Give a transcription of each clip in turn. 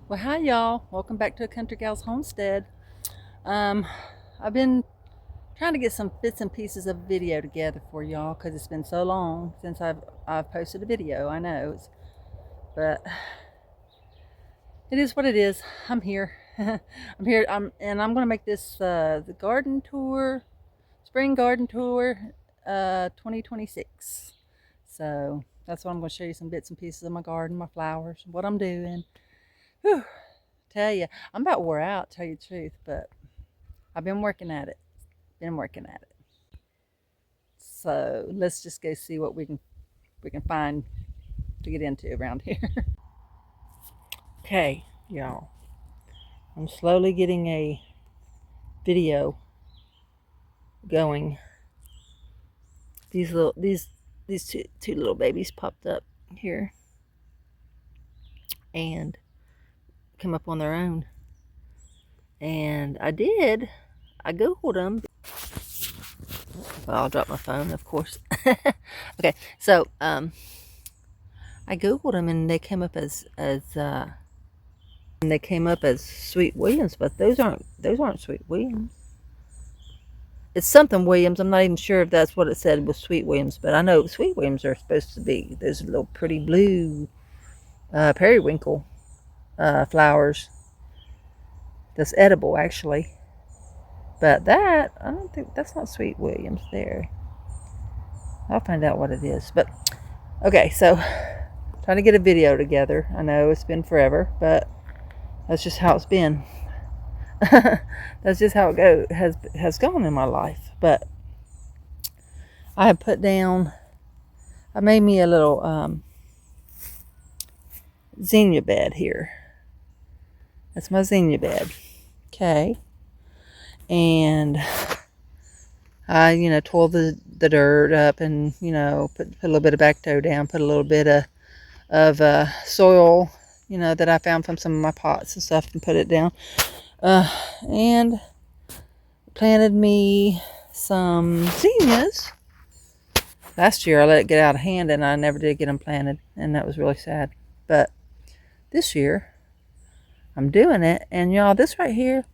Well, hi y'all. Welcome back to A Country Gal's Homestead. Um, I've been trying to get some bits and pieces of video together for y'all because it's been so long since I've posted a video. I know, but it is what it is. I'm here. I'm here. I'm gonna make this the garden tour, spring garden tour, 2026. So that's what I'm gonna show you, some bits and pieces of my garden, my flowers, what I'm doing. Whew. Tell you, I'm about wore out, tell you the truth, but I've been working at it. Been working at it. So let's just go see what we can find to get into around here. Okay, y'all. I'm slowly getting a video going. These two little babies popped up here and come up on their own. And I googled them. Well, I'll drop my phone, of course. Okay, so I googled them and they came up as Sweet Williams, but those aren't Sweet Williams. It's something Williams. I'm not even sure if that's what it said was Sweet Williams, but I know Sweet Williams are supposed to be those little pretty blue periwinkle flowers. That's edible, actually. But that, I don't think that's not Sweet Williams there. I'll find out what it is. But okay, so trying to get a video together. I know it's been forever, but that's just how it's been. That's just how it has gone in my life. But I have put down. I made me a little zinnia bed here. That's my zinnia bed. Okay, and I tore the dirt up and put a little bit of Bacto down. Put a little bit of soil that I found from some of my pots and stuff and put it down. And planted me some zinnias. Last year I let it get out of hand and I never did get them planted, and that was really sad. But this year I'm doing it, and y'all, this right here,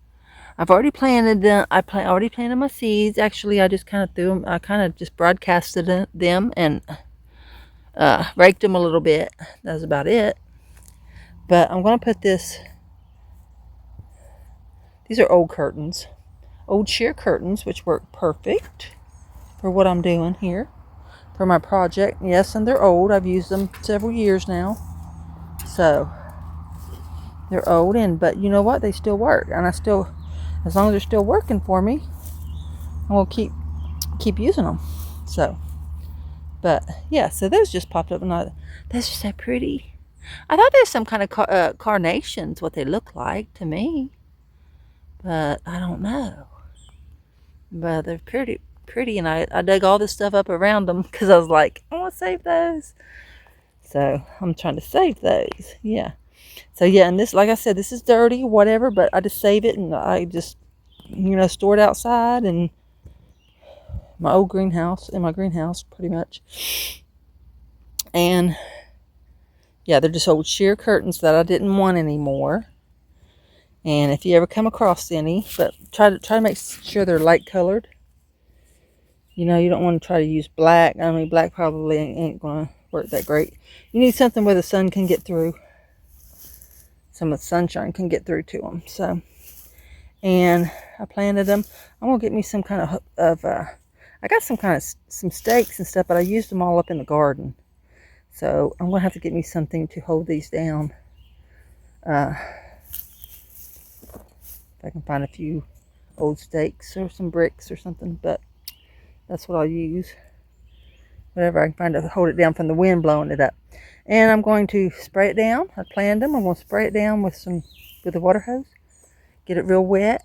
I've already planted them. Already planted my seeds. Actually, I just kind of threw them. I kind of just broadcasted them and raked them a little bit. That's about it. But I'm going to put this. These are old curtains, old sheer curtains, which work perfect for what I'm doing here for my project. Yes, and they're old. I've used them several years now, so they're old. But you know what? They still work, and as long as they're still working for me, I will keep using them. So, but yeah, so those just popped up, and that's just so pretty. I thought there's some kind of carnations, what they look like to me, but I don't know. But they're pretty, and I dug all this stuff up around them because I was like, I want to save those. So I'm trying to save those. Yeah. So yeah, and this, like I said, this is dirty, whatever, but I just save it and I just, store it outside and my greenhouse, pretty much. And yeah, they're just old sheer curtains that I didn't want anymore. And if you ever come across any, but try to make sure they're light colored. You don't want to try to use black. I mean, black probably ain't going to work that great. You need something where the sun can get through. Some of the sunshine can get through to them. So, and I planted them. I'm gonna get me some kind of I got some stakes and stuff, but I used them all up in the garden. So I'm gonna have to get me something to hold these down. If I can find a few old stakes or some bricks or something, but that's what I'll use. Whatever I can find to hold it down from the wind blowing it up. And I'm going to spray it down. I planned them. I'm going to spray it down with a water hose. Get it real wet.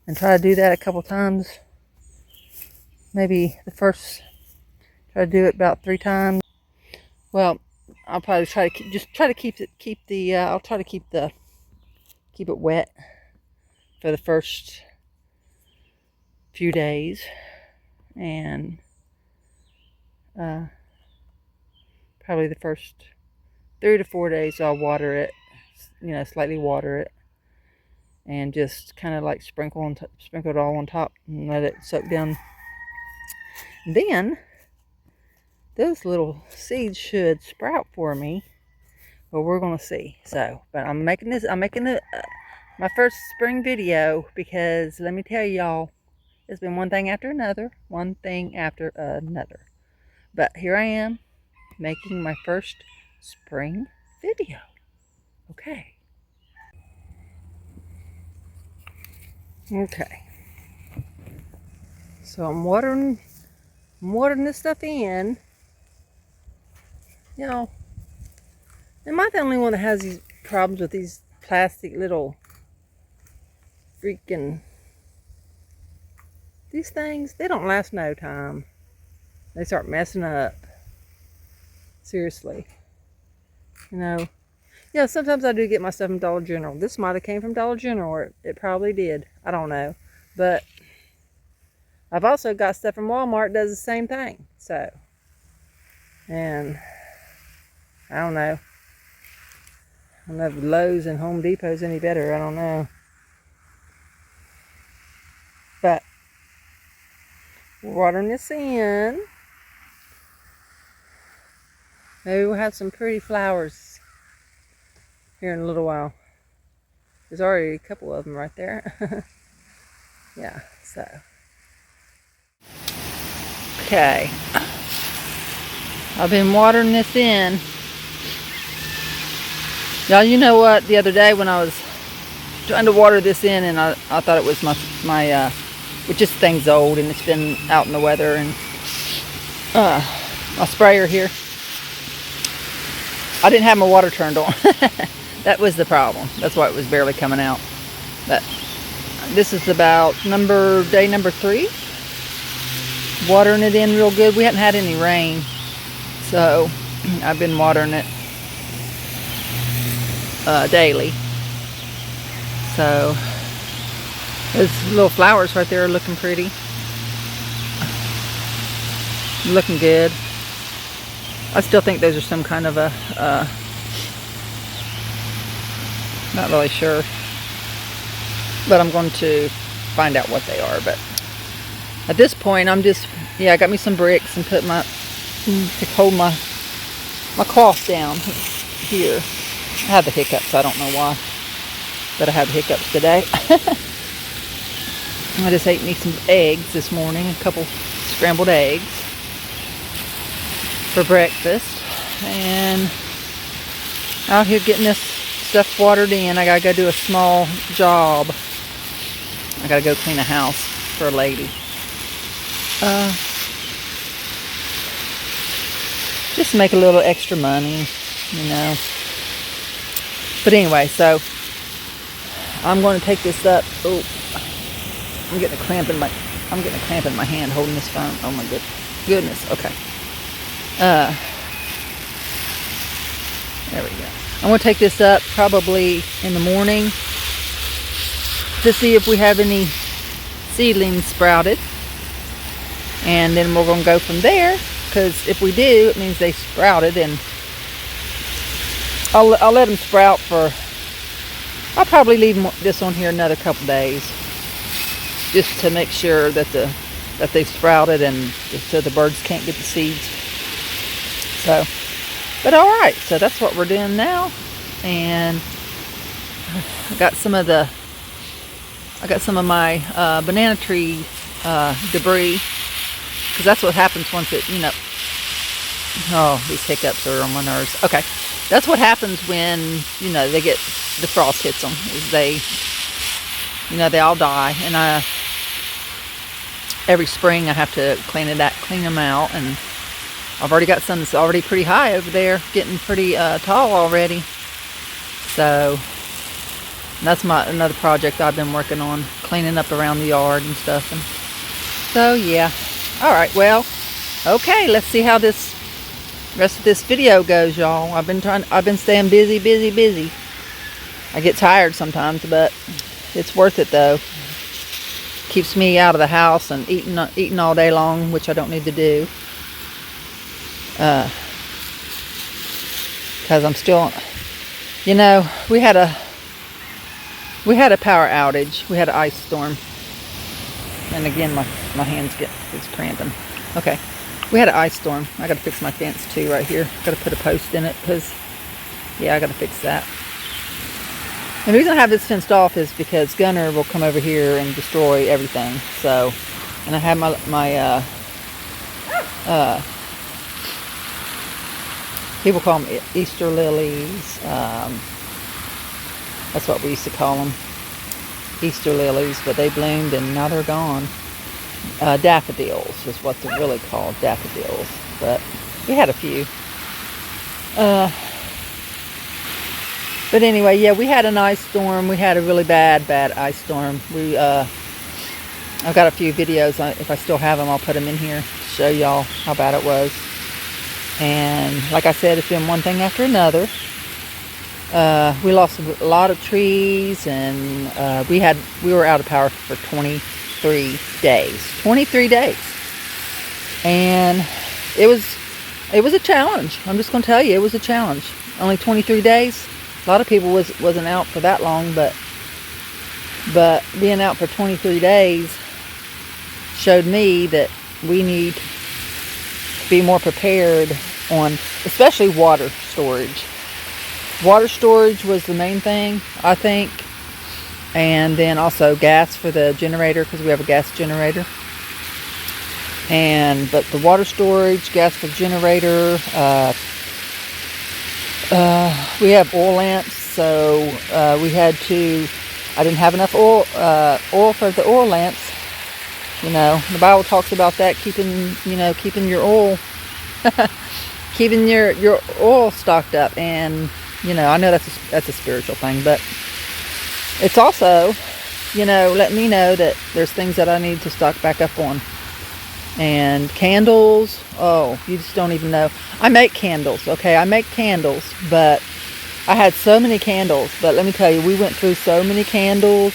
And try to do that a couple times. Maybe try to do it about 3 times. Well, I'll probably try to keep it wet for the first few days. And probably the first 3 to 4 days I'll water it slightly water it, and just kind of like sprinkle it all on top and let it soak down. Then those little seeds should sprout for me, but we're gonna see. So, but I'm making my first spring video, because let me tell y'all, it's been one thing after another, But here I am making my first spring video. Okay. So I'm watering this stuff in. Am I the only one that has these problems with these plastic little freaking... These things, they don't last no time. They start messing up. Seriously. Yeah, sometimes I do get my stuff from Dollar General. This might have came from Dollar General, or it probably did. I don't know. But I've also got stuff from Walmart that does the same thing. So, and I don't know. I don't know if Lowe's and Home Depot's any better. I don't know. But we're watering this in. Maybe we'll have some pretty flowers here in a little while. There's already a couple of them right there. Yeah, so. Okay. I've been watering this in. Y'all, you know what? The other day when I was trying to water this in, and I thought it was my which this thing's old and it's been out in the weather, and my sprayer here, I didn't have my water turned on. That was the problem. That's why it was barely coming out. But this is about day number 3. Watering it in real good. We hadn't had any rain, so I've been watering it daily. So those little flowers right there are looking pretty. Looking good. I still think those are some kind of a, not really sure, but I'm going to find out what they are. But at this point, I got me some bricks and put to hold my cloth down here. I have the hiccups, I don't know why, but I have the hiccups today. I just ate me some eggs this morning, a couple scrambled eggs for breakfast, and out here getting this stuff watered in. I gotta go do a small job. I gotta go clean a house for a lady. Just to make a little extra money, But anyway, so I'm going to take this up. Oh, I'm getting a cramp in my hand holding this phone. Oh my goodness. Okay. There we go. I'm going to take this up probably in the morning to see if we have any seedlings sprouted. And then we're going to go from there, because if we do, it means they sprouted, and I'll let them sprout for, I'll probably leave this on here another couple days, just to make sure that they sprouted, and just so the birds can't get the seeds. So, but all right, so that's what we're doing now. And I got some of my banana tree debris, because that's what happens once it, oh, these hiccups are on my nerves. Okay, that's what happens when, they get, the frost hits them, is they all die. And every spring I have to clean them out, and I've already got some that's already pretty high over there, getting pretty tall already. So that's another project I've been working on, cleaning up around the yard and stuff. And so yeah. All right, well, okay, let's see how this rest of this video goes, y'all. I've been staying busy. I get tired sometimes, but it's worth it though. Keeps me out of the house and eating all day long, which I don't need to do. Because I'm still You know, we had a power outage. We had an ice storm. And again, my hands it's cramping. Okay. We had an ice storm. I got to fix my fence too right here. Got to put a post in it because, yeah, I got to fix that. And the reason I have this fenced off is because Gunner will come over here and destroy everything. So, and I have my people call them Easter lilies. That's what we used to call them, Easter lilies, but they bloomed and now they're gone. Daffodils is what they're really called, daffodils. But we had a few. But anyway, yeah, we had an ice storm. We had a really bad ice storm. I've got a few videos. If I still have them, I'll put them in here to show y'all how bad it was. And like I said, it's been one thing after another. We lost a lot of trees, and we were out of power for 23 days. 23 days. And it was a challenge. I'm just going to tell you, it was a challenge. Only 23 days. A lot of people wasn't out for that long, but being out for 23 days showed me that we need to be more prepared on, especially water storage. Water storage was the main thing, I think, and then also gas for the generator, because we have a gas generator. But the water storage, gas for the generator, we have oil lamps, so I didn't have enough oil for the oil lamps. You know, the Bible talks about that, keeping your oil, keeping your oil stocked up. And, you know, I know that's a spiritual thing, but it's also, let me know that there's things that I need to stock back up on. And candles, oh, you just don't even know. I make candles, okay? I make candles, but I had so many candles. But let me tell you, we went through so many candles,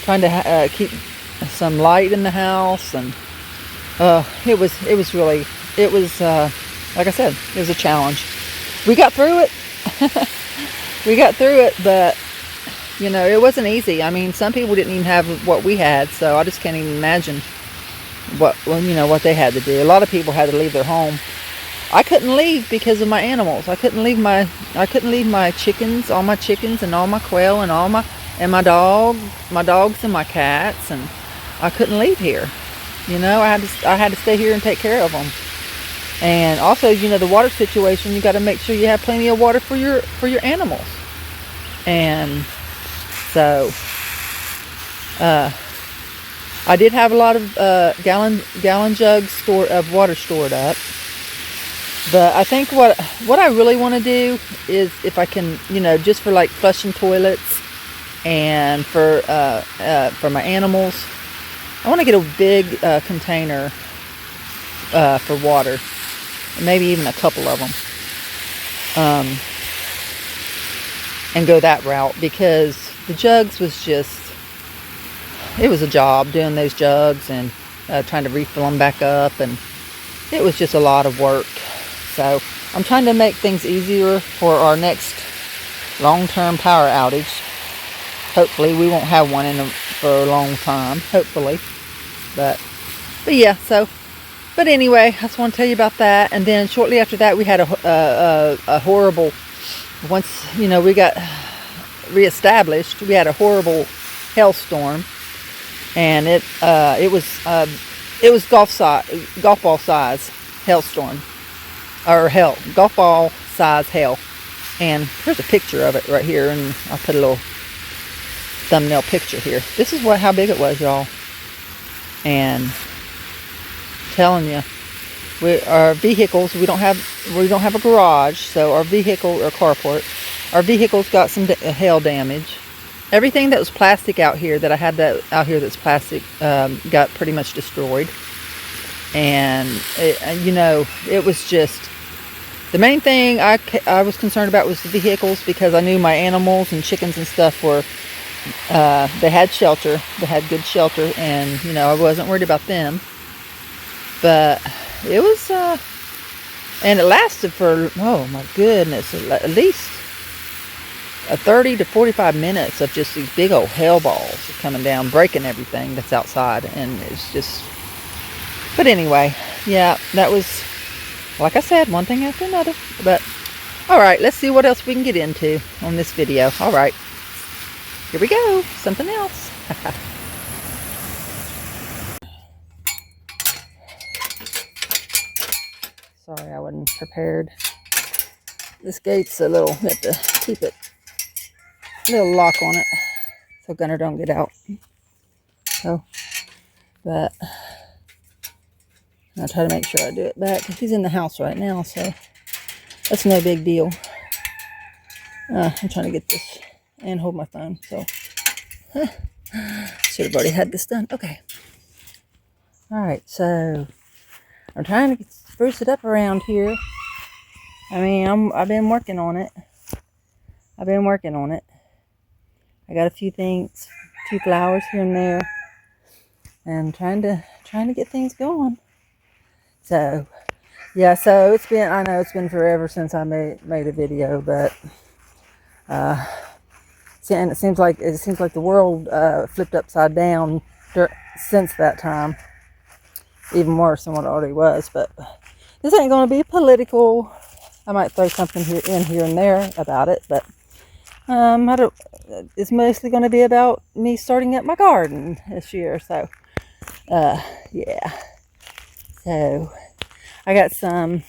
trying to keep some light in the house, and it was like I said, it was a challenge. We got through it. We got through it, but it wasn't easy. I mean, some people didn't even have what we had, so I just can't even imagine what they had to do. A lot of people had to leave their home. I couldn't leave because of my animals. I couldn't leave my chickens, all my chickens and all my quail and my dogs and my cats, and I couldn't leave here. I had to stay here and take care of them. And also, the water situation, you got to make sure you have plenty of water for your animals. And so I did have a lot of gallon jugs of water stored up. But I think what I really want to do is, if I can, just for like flushing toilets and for my animals, I want to get a big container for water, maybe even a couple of them, and go that route, because the jugs was it was a job doing those jugs and trying to refill them back up, and it was just a lot of work. So I'm trying to make things easier for our next long-term power outage. Hopefully we won't have one for a long time, hopefully. But yeah, but anyway, I just want to tell you about that. And then shortly after that, we had a horrible, once we got reestablished, we had a horrible hailstorm, and it was golf ball size hailstorm, or golf ball size hail. And here's a picture of it right here, and I'll put a little thumbnail picture here. This is how big it was, y'all. And telling you, our vehicles, we don't have a garage, so our vehicle or carport, our vehicles got some hail damage. Everything that was plastic out here that I had out here that's plastic got pretty much destroyed. And it was just, the main thing I was concerned about was the vehicles, because I knew my animals and chickens and stuff were, they had shelter, they had good shelter, and I wasn't worried about them. But it was, and it lasted for, oh my goodness, at least 30 to 45 minutes of just these big old hell balls coming down, breaking everything that's outside. And it's just, but anyway, yeah, that was, like I said, one thing after another. But all right, let's see what else we can get into on this video. All right, here we go, something else. Sorry, I wasn't prepared. This gate's a little, you have to keep it, a little lock on it so Gunner don't get out. So, but I'll try to make sure I do it back. He's in the house right now, so that's no big deal. I'm trying to get this and hold my phone, so should have already had this done. Okay. All right, so I'm trying to spruce it up around here. I mean, I've been working on it. I got a few things, a few flowers here and there, and trying to get things going. So, yeah. So it's been, I know it's been forever since I made a video, but and it seems like the world flipped upside down since that time, even worse than what it already was. But this ain't going to be political. I might throw something here and there about it, but it's mostly going to be about me starting up my garden this year. So, yeah. So, I got some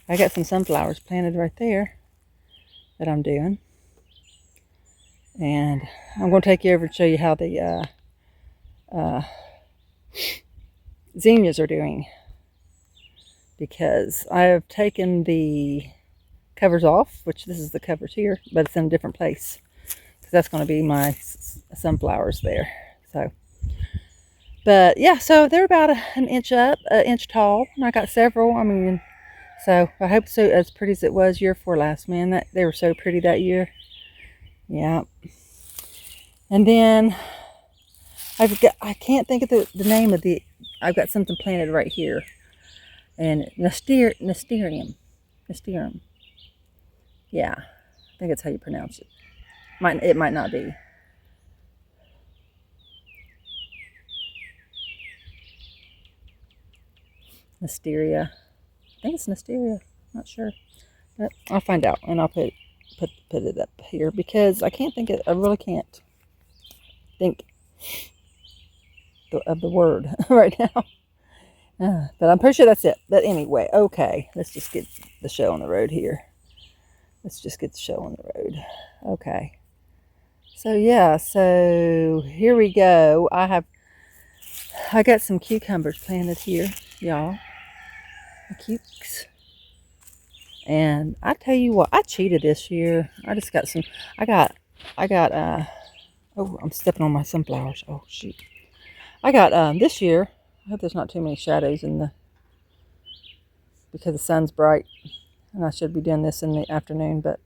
sunflowers planted right there that I'm doing, and I'm going to take you over and show you how the zinnias are doing, because I have taken the covers off, which this is the covers here, but it's in a different place because that's going to be my sunflowers there. So, but yeah, so they're about an inch tall, and I got several. I mean, so I hope so as pretty as it was year before last. Man, they were so pretty that year. Yeah. And then I can't think of the name of the, I've got something planted right here. And Nasturtium. Yeah, I think that's how you pronounce it. It might not be. Nasteria. I think it's Nasteria. Not sure, but I'll find out, and I'll put it up here because I can't think I really can't think of the word right now. But I'm pretty sure that's it. But anyway, okay, let's just get the show on the road here. Okay. So yeah, so here we go. I got some cucumbers planted here, y'all. The cukes. And I tell you what, I cheated this year. I just got some, oh, I'm stepping on my sunflowers. Oh, shoot. I got, this year, I hope there's not too many shadows because the sun's bright. And I should be doing this in the afternoon, but,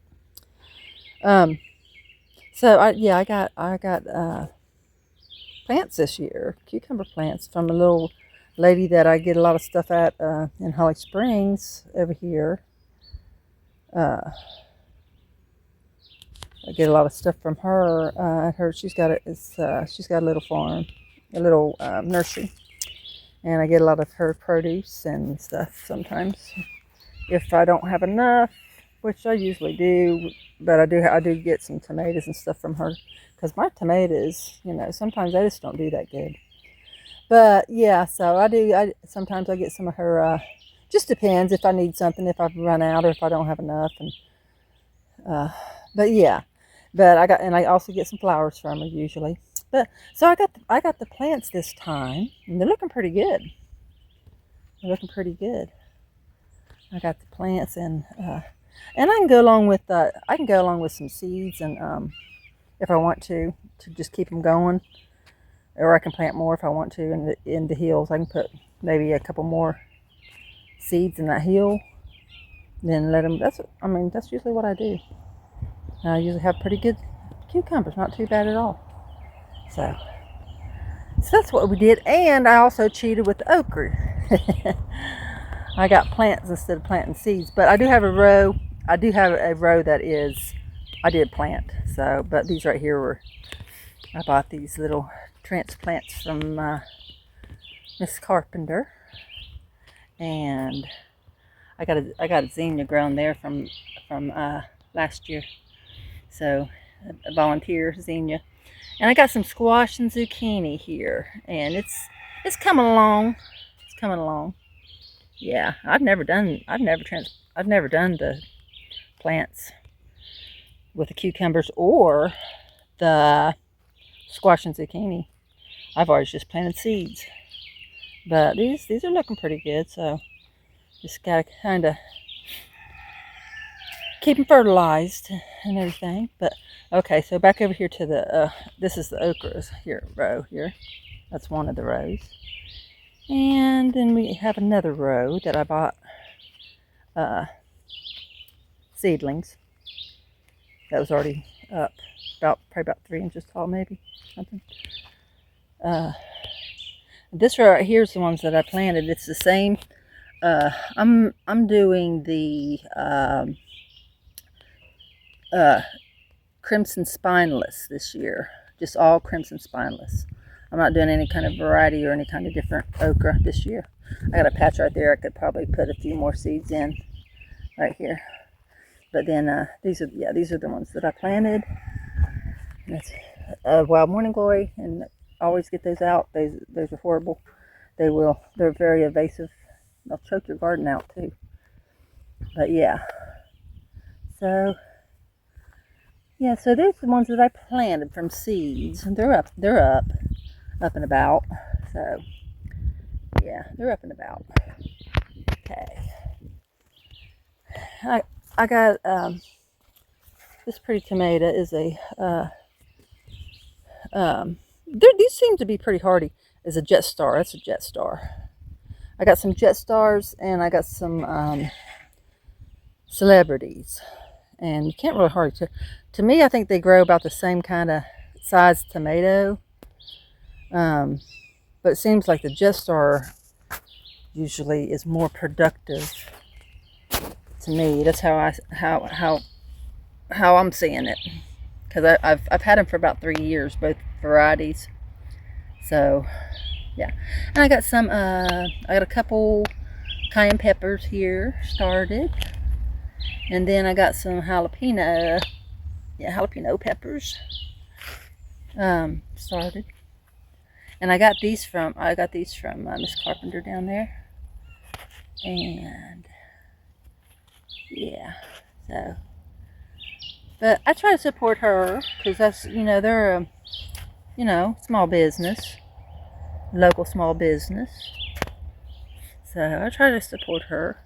so I got plants this year, cucumber plants from a little lady that I get a lot of stuff at, in Holly Springs over here. I get a lot of stuff from her. At her, she's got a little farm, a little nursery, and I get a lot of her produce and stuff sometimes. If I don't have enough, which I usually do, but I do get some tomatoes and stuff from her, because my tomatoes, sometimes they just don't do that good. But yeah, so sometimes I get some of her. Just depends if I need something, if I've run out, or if I don't have enough. And but yeah, but I also get some flowers from her usually. But so I got the plants this time, and they're looking pretty good. I got the plants, and I can go along with some seeds, and if I want to just keep them going, or I can plant more if I want to in the hills. I can put maybe a couple more seeds in that hill, then let them. That's usually what I do. I usually have pretty good cucumbers, not too bad at all. So that's what we did, and I also cheated with the okra. I got plants instead of planting seeds, but I do have a row. I do have a row that is, I did plant. So, but these right here were, I bought these little transplants from Miss Carpenter, and I got a zinnia grown there from last year. So a volunteer zinnia, and I got some squash and zucchini here, and it's coming along. It's coming along. Yeah, I've never done the plants with the cucumbers or the squash and zucchini. I've always just planted seeds, but these are looking pretty good. So just gotta kind of keep them fertilized and everything. But okay, so back over here to the this is the okras here row here. That's one of the rows, and then we have another row that I bought seedlings that was already up, probably about 3 inches tall, maybe something. This right here is the ones that I planted. It's the same. I'm doing the crimson spineless this year, just all crimson spineless. I'm not doing any kind of variety or any kind of different okra this year. I got a patch right there. I could probably put a few more seeds in right here. But then these are the ones that I planted. That's Wild Morning Glory, and always get those out. Those are horrible. They're very evasive. They'll choke your garden out too. But yeah. So yeah, so there's the ones that I planted from seeds. They're up and about. So yeah, they're up and about. Okay. I got this pretty tomato is a these seem to be pretty hardy. Is a Jet Star. That's a Jet Star. I got some Jet Stars, and I got some Celebrities. And you can't really hardly to me, I think they grow about the same kind of size tomato. But it seems like the Jet Star usually is more productive to me. That's how I'm seeing it, because I've had them for about 3 years, both varieties. So yeah, and I got a couple cayenne peppers here started, and then I got some jalapeno peppers started, and I got these from Miss Carpenter down there, and yeah, so. But I try to support her, because that's, they're a, small business, local small business. So I try to support her.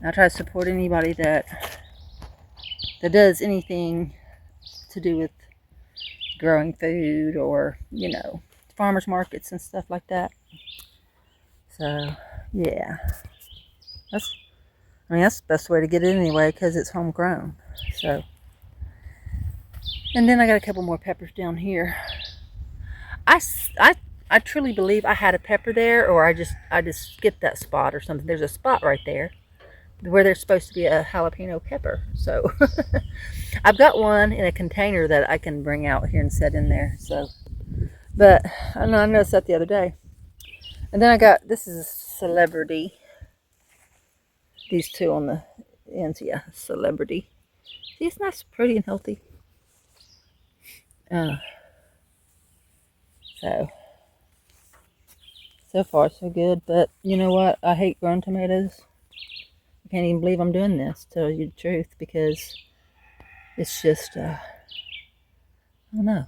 I try to support anybody that does anything to do with growing food, or, farmers markets and stuff like that. So yeah, that's the best way to get it anyway, because it's homegrown. So, and then I got a couple more peppers down here. I truly believe I had a pepper there, or I just skipped that spot or something. There's a spot right there where there's supposed to be a jalapeno pepper. So I've got one in a container that I can bring out here and set in there. So, but I noticed that the other day. And then I got, this is a Celebrity. These two on the ends, yeah, Celebrity. See, it's nice, pretty, and healthy. So far so good. But you know what? I hate growing tomatoes. I can't even believe I'm doing this, to tell you the truth, because it's just, I don't know.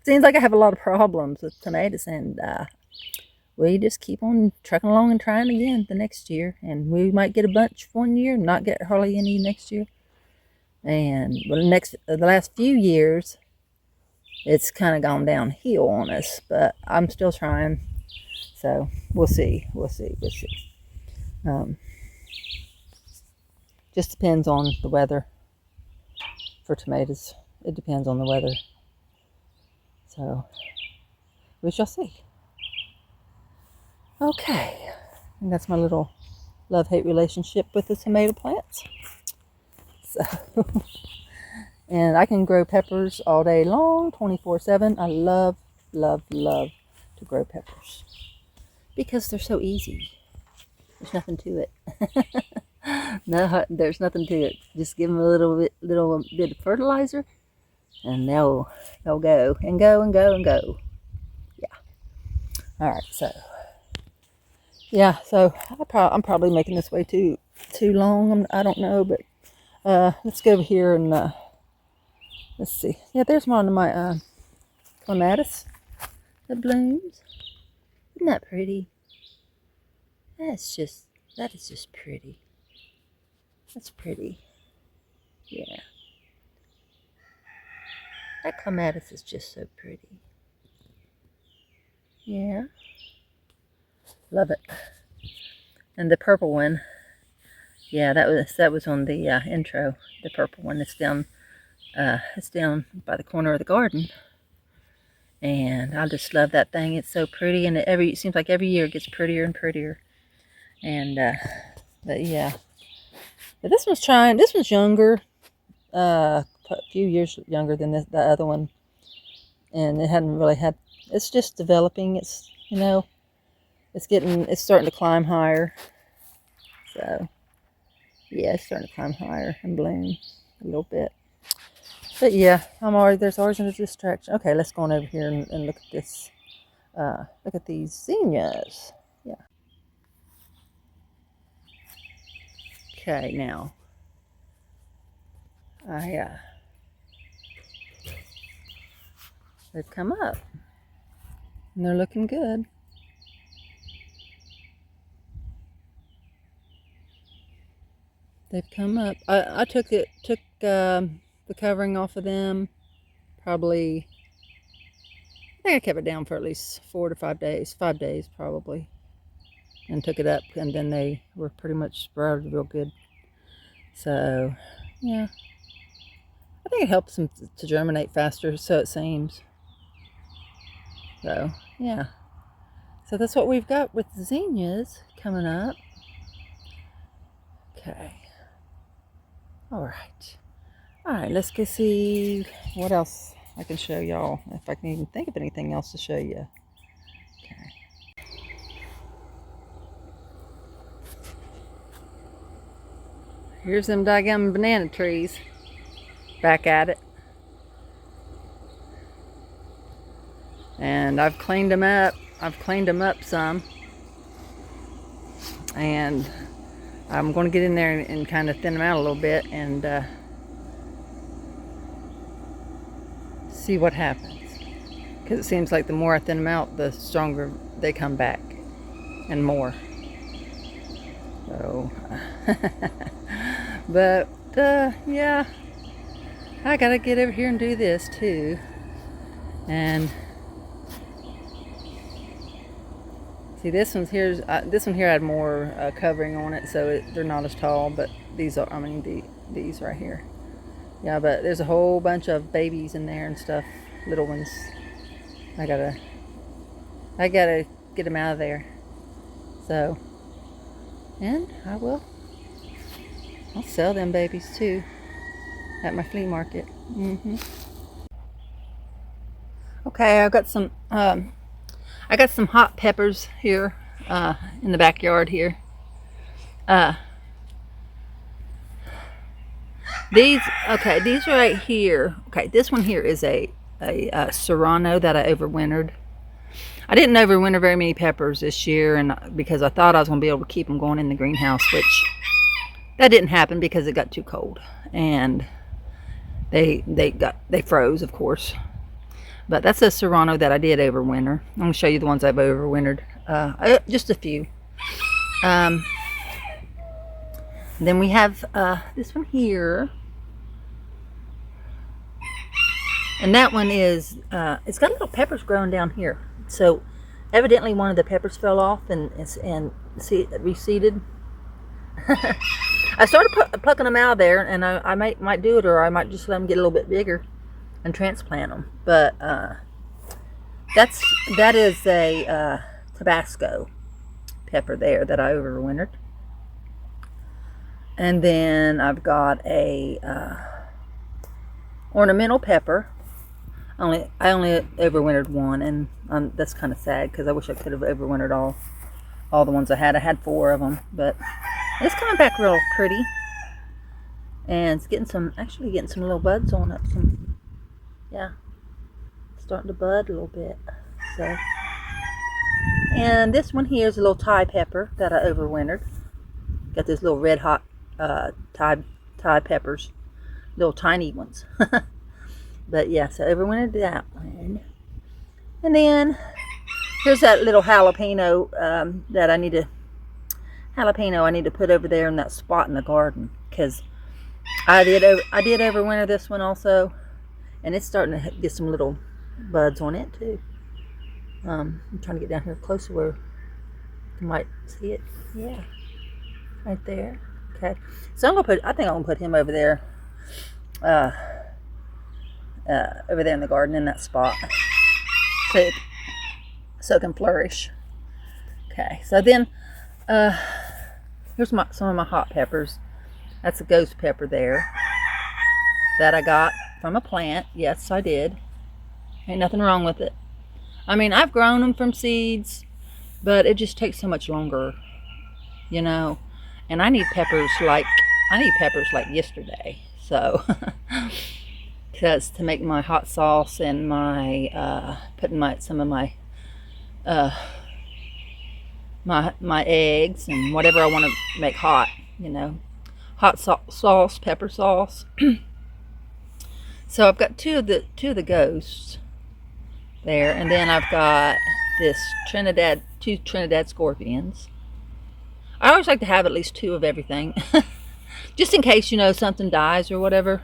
Seems like I have a lot of problems with tomatoes, and we just keep on trucking along and trying again the next year, and we might get a bunch one year, not get hardly any next year. And the last few years, it's kind of gone downhill on us, but I'm still trying. So we'll see. Just depends on the weather for tomatoes. It depends on the weather. So we shall see. Okay, and that's my little love-hate relationship with the tomato plants. So, and I can grow peppers all day long, 24/7. I love, love, love to grow peppers because they're so easy. There's nothing to it. No, there's nothing to it. Just give them a little bit of fertilizer, and they'll go and go and go and go. Yeah. All right. So yeah. So I'm probably making this way too long. I don't know, but let's go over here and let's see. Yeah, there's one of my clematis that blooms. Isn't that pretty? That is just pretty. That's pretty. Yeah. That clematis is just so pretty. Yeah. Love it. And the purple one, yeah, that was on the intro. The purple one that's down by the corner of the garden. And I just love that thing. It's so pretty, and it seems like every year it gets prettier and prettier. And but yeah. But this one's younger. A few years younger than the other one. And it hadn't really had, it's just developing. It's, it's starting to climb higher. So yeah, it's starting to climb higher and bloom a little bit. But yeah, there's always a distraction. Okay, let's go on over here and look at this. Look at these zinnias. Yeah. Okay, now they've come up and they're looking good. They've come up. I took the covering off of them. Probably, I think I kept it down for at least 4 to 5 days. 5 days probably, and took it up, and then they were pretty much sprouted real good. So yeah, I think it helps them to germinate faster, so it seems. So yeah, so that's what we've got with the zinnias coming up. Okay. All right, let's go see what else I can show y'all, if I can even think of anything else to show you. Okay. Here's them daggum banana trees. Back at it. And I've cleaned them up. I've cleaned them up some. And I'm going to get in there and kind of thin them out a little bit and see what happens. Because it seems like the more I thin them out, the stronger they come back and more. So, but yeah, I gotta get over here and do this too. And see, this one here had more covering on it, so they're not as tall. But these are, these right here. Yeah, but there's a whole bunch of babies in there and stuff, little ones. I gotta get them out of there. So, and I'll sell them babies too at my flea market. Okay, I got some hot peppers here in the backyard here. These right here. Okay, this one here is a Serrano that I overwintered. I didn't overwinter very many peppers this year, and because I thought I was going to be able to keep them going in the greenhouse, which that didn't happen because it got too cold and they froze, of course. But that's a Serrano that I did overwinter. I'm going to show you the ones I've overwintered. Just a few. Then we have this one here. And that one is, it's got little peppers growing down here. So evidently one of the peppers fell off and reseeded. I started plucking them out of there, and I might do it, or I might just let them get a little bit bigger and transplant them. But that is a Tabasco pepper there that I overwintered. And then I've got a ornamental pepper. I only overwintered one, and that's kind of sad because I wish I could have overwintered all the ones I had. I had 4 of them, but it's coming back real pretty, and it's actually getting some little buds on it. Yeah, starting to bud a little bit. So, and this one here is a little Thai pepper that I overwintered. Got those little red hot Thai peppers, little tiny ones. But yeah, so overwintered that one. And then here's that little jalapeno that I need to put over there in that spot in the garden, because I did overwinter this one also, and it's starting to get some little buds on it too. I'm trying to get down here closer where you might see it. Yeah, right there. Okay, so I think I'm gonna put him over there. Over there in the garden in that spot, so it can flourish. Okay, so then here's some of my hot peppers. That's a ghost pepper there that I got from a plant. Yes, I did. Ain't nothing wrong with it. I mean, I've grown them from seeds, but it just takes so much longer, you know. And I need peppers like yesterday. So because to make my hot sauce and my putting some of my my eggs and whatever I want to make hot, you know, hot sauce, pepper sauce. So I've got two of the ghosts there, and then I've got this two Trinidad scorpions. I always like to have at least 2 of everything, just in case, you know, something dies or whatever.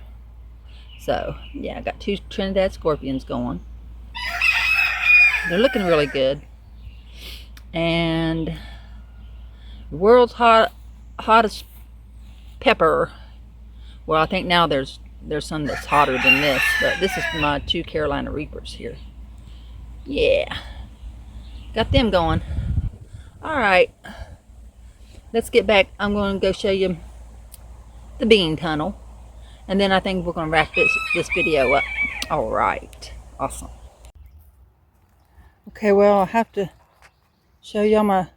So yeah, I got 2 Trinidad scorpions going. They're looking really good. And the world's hottest pepper. Well, I think now there's some that's hotter than this, but this is my 2 Carolina Reapers here. Yeah, got them going. All right, let's get back. I'm going to go show you the bean tunnel, and then I think we're going to wrap this video up. All right, awesome. Okay, well, I have to show y'all my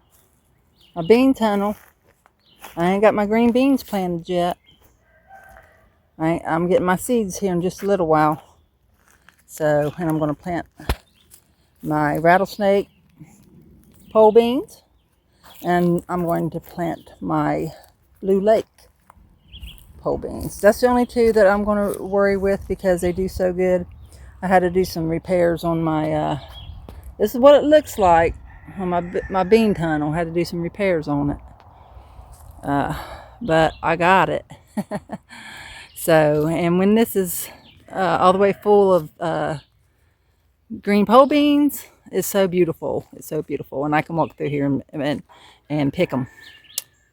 bean tunnel. I ain't got my green beans planted yet. I'm getting my seeds here in just a little while. So, and I'm going to plant my rattlesnake pole beans, and I'm going to plant my Blue Lake pole beans. That's the only 2 that I'm going to worry with because they do so good. I had to do some repairs on my this is what it looks like on my bean tunnel. I had to do some repairs on it, but I got it. So, and when this is all the way full of green pole beans, it's so beautiful. It's so beautiful, and I can walk through here and pick them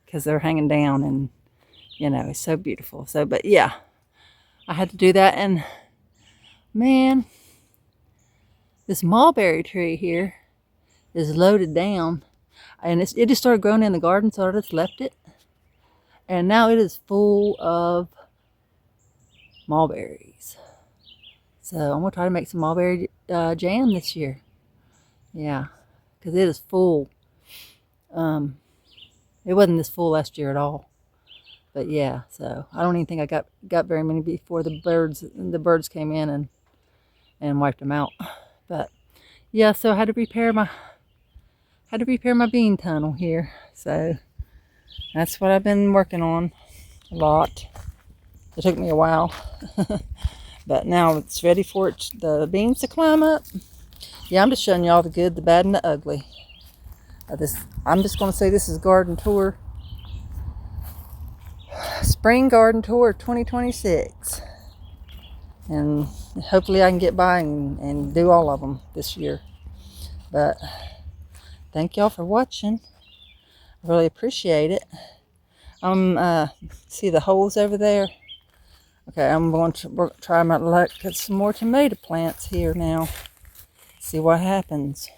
because they're hanging down, and you know, it's so beautiful. So, but yeah, I had to do that, and man, this mulberry tree here is loaded down, and it just started growing in the garden, so I just left it, and now it is full of mulberries. So I'm gonna try to make some mulberry jam this year. Yeah, because it is full. It wasn't this full last year at all, but yeah. So I don't even think I got very many before the birds came in and wiped them out. But yeah, so I had to repair my bean tunnel here. So that's what I've been working on a lot. It took me a while. But now it's ready for the beans to climb up. Yeah, I'm just showing y'all the good, the bad, and the ugly. I'm just going to say this is garden tour. Spring garden tour 2026. And hopefully I can get by and do all of them this year. But thank y'all for watching. I really appreciate it. See the holes over there? Okay, I'm going to try my luck at some more tomato plants here now. See what happens.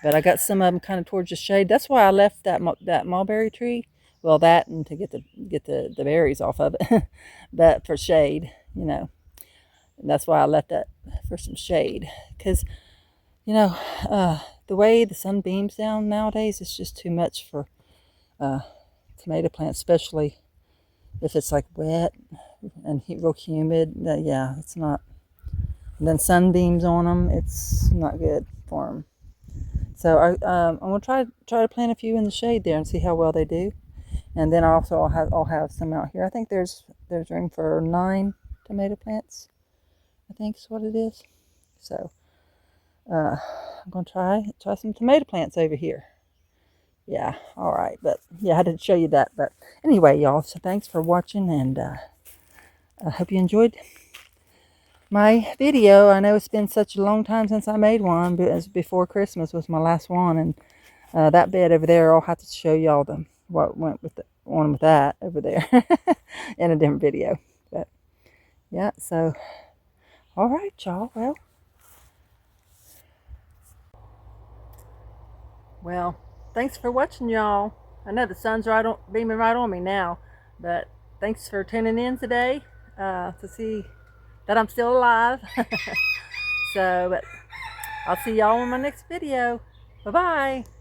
But I got some of them kind of towards the shade. That's why I left that mulberry tree Well, that and to get the berries off of it. But for shade, and that's why I left that for some shade. Because you know, the way the sun beams down nowadays, it's just too much for uh, tomato plants, especially if it's like wet and real humid. Yeah, it's not. And then sunbeams on them, it's not good for them. So I'm gonna try to plant a few in the shade there and see how well they do. And then also I'll have some out here. I think there's room for 9 tomato plants. I think is what it is. So I'm gonna try some tomato plants over here. Yeah, all right. But yeah, I had to show you that. But anyway, y'all. So thanks for watching, and I hope you enjoyed my video. I know it's been such a long time since I made one, but as before Christmas was my last one, and that bed over there, I'll have to show y'all what went with the one with that over there in a different video. But yeah, so all right, y'all. Well, thanks for watching, y'all. I know the sun's beaming right on me now, but thanks for tuning in today to see that I'm still alive. So, but I'll see y'all in my next video. Bye-bye.